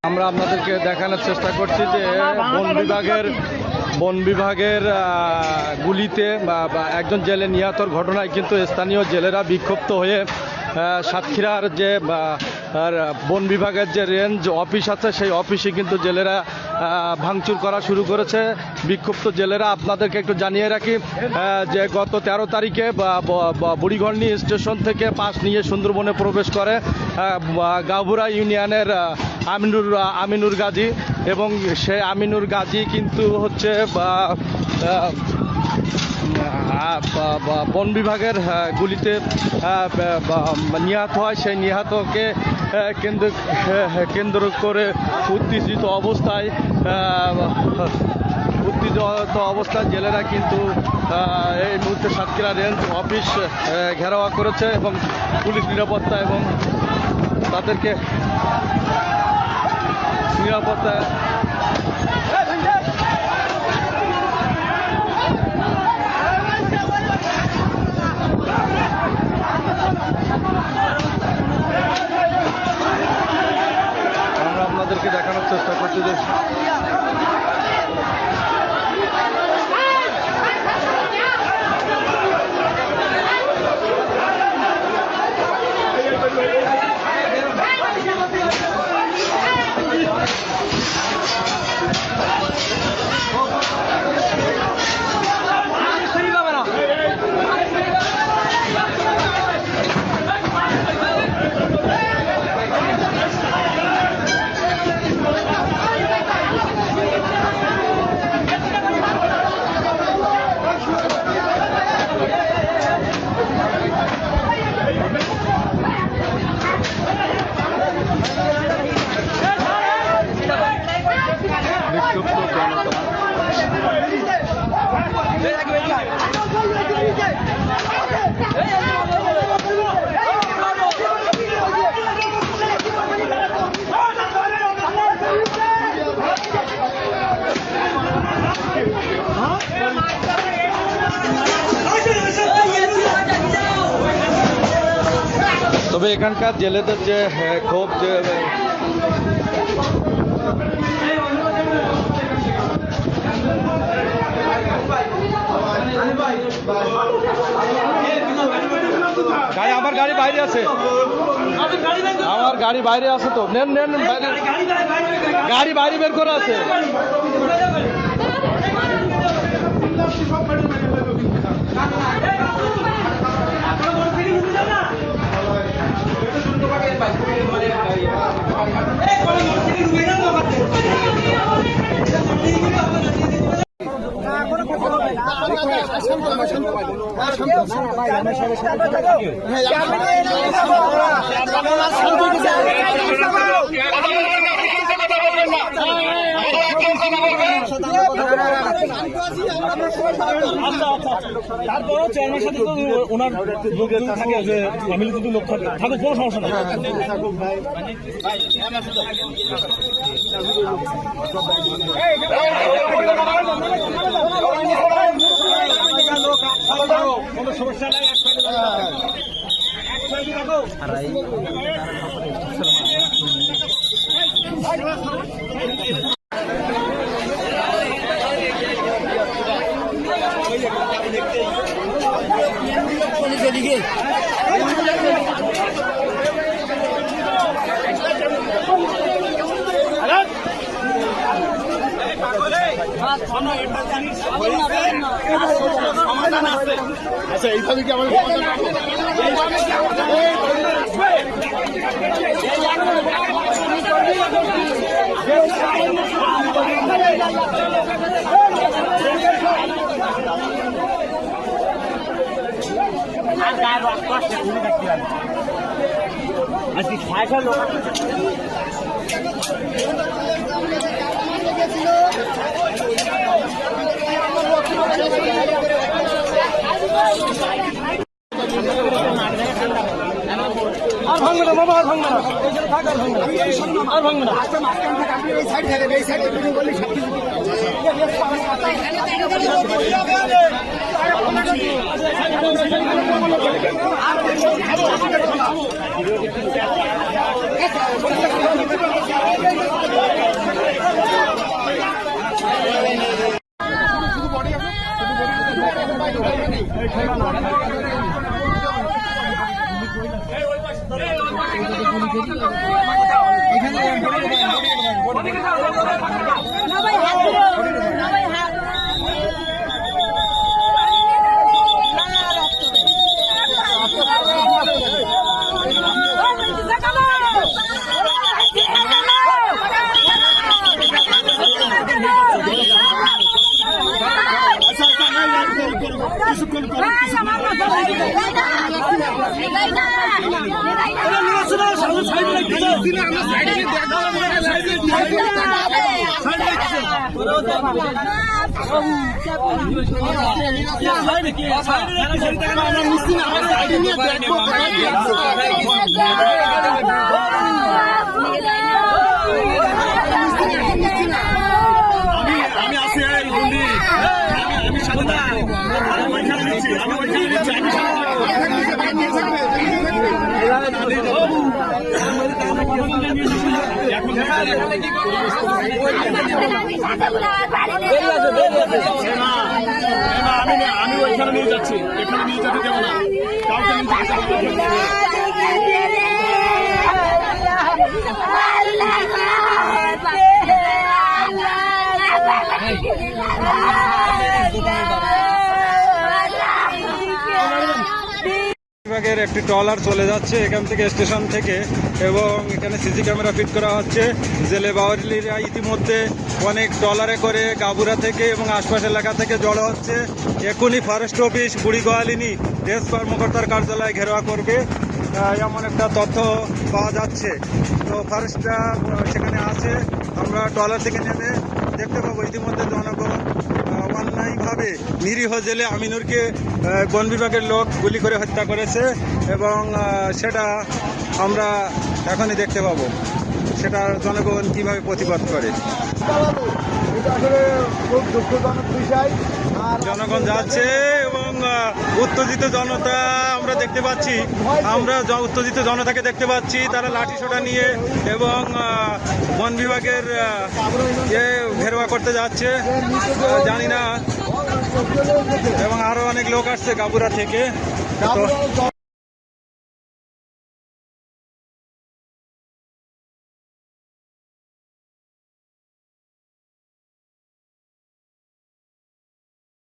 আমরা আপনাদেরকে দেখানোর চেষ্টা করছি যে বন বিভাগের গুলিতে বা একজন জেলে নিহতর ঘটনায় কিন্তু স্থানীয় জেলেরা বিক্ষুব্ধ হয়ে সাতক্ষীরার যে বন বিভাগের যে রেঞ্জ অফিস আছে সেই অফিসে কিন্তু জেলেরা ভাঙচুর করা শুরু করেছে। বিক্ষুব্ধ জেলেরা আপনাদেরকে একটু জানিয়ে রাখি যে গত 13 তারিখে বুড়িগন্ডি স্টেশন থেকে পাস নিয়ে সুন্দরবনে প্রবেশ করে গাবুরা ইউনিয়নের আমিনুর গাজী, এবং সে আমিনুর গাজী কিন্তু হচ্ছে বন বিভাগের গুলিতে নিহত হয়। সেই নিহতকে কেন্দ্র করে উত্তেজিত অবস্থায় জেলেরা কিন্তু এই মুহূর্তে সাতক্ষীরা রেঞ্জ অফিস ঘেরাওয়া করেছে এবং পুলিশ নিরাপত্তা এবং তাদেরকে নিরাপত্তা আমরা আপনাদেরকে দেখানোর চেষ্টা করছি যে তবে এখানকার জেলেদের যে ক্ষোভ যে আমার গাড়ি বাইরে আছে, আমার গাড়ি বাইরে আছে, তো নেন নেন গাড়ি বাইরে বের করে আছে। তারপরও চেয়ারম্যানের সাথে তো ওনার লোক থাকে, যে ফ্যামিলি যদি লোক থাকে থাকুক, কোনো সমস্যা নেই। কোনো সমস্যা নাই, আচ্ছা এইভাবে কি আমাদের আজকে ছয়টা লোক আর ভাঙবে না বাবা, আর ভাঙবে না, আর ভাঙবে না। এই সাইড থাকেন, এই সাইড বললি সব আমি আছি এই বন্দি আমি সাধনা আমি ওইখানে নিচ্ছি আমি ওইখানে নিচ্ছি আমি ওইখানে নিয়ে যাচ্ছি এখানে নিয়ে যেতে দেবো না কাউকে নিয়ে যেতে বিভাগের একটি ট্রলার চলে যাচ্ছে এখান থেকে স্টেশন থেকে এবং এখানে সিসি ক্যামেরা ফিট করা হচ্ছে। জেলে বাওয়ারিরা ইতিমধ্যে অনেক ট্রলারে করে গাবুরা থেকে এবং আশপাশ এলাকা থেকে জড়ো হচ্ছে। এখনই ফরেস্ট অফিস বুড়িগোয়ালিনী রেঞ্জ কর্মকর্তার কার্যালয় ঘেরাও করবে এমন একটা তথ্য পাওয়া যাচ্ছে। তো ফরেস্টরা সেখানে আছে, আমরা ট্রলার থেকে নেমে দেখতে পাবো ইতিমধ্যে জনগণ অন্যায়ভাবে নিরীহ জেলে আমিনুরকে বন বিভাগের লোক গুলি করে হত্যা করেছে এবং সেটা আমরা এখনই দেখতে পাবো সেটা জনগণ কিভাবে প্রতিবাদ করে। খুব দুঃখজনক বিষয়। জনগণ যাচ্ছে এবং উত্তেজিত জনতা আমরা দেখতে পাচ্ছি, আমরা উত্তেজিত জনতাকে দেখতে পাচ্ছি তারা লাঠি সোটা নিয়ে এবং বন বিভাগের ঘেরোয়া করতে যাচ্ছে জানি না এবং আরো অনেক লোক আসছে গাবুরা থেকে। তো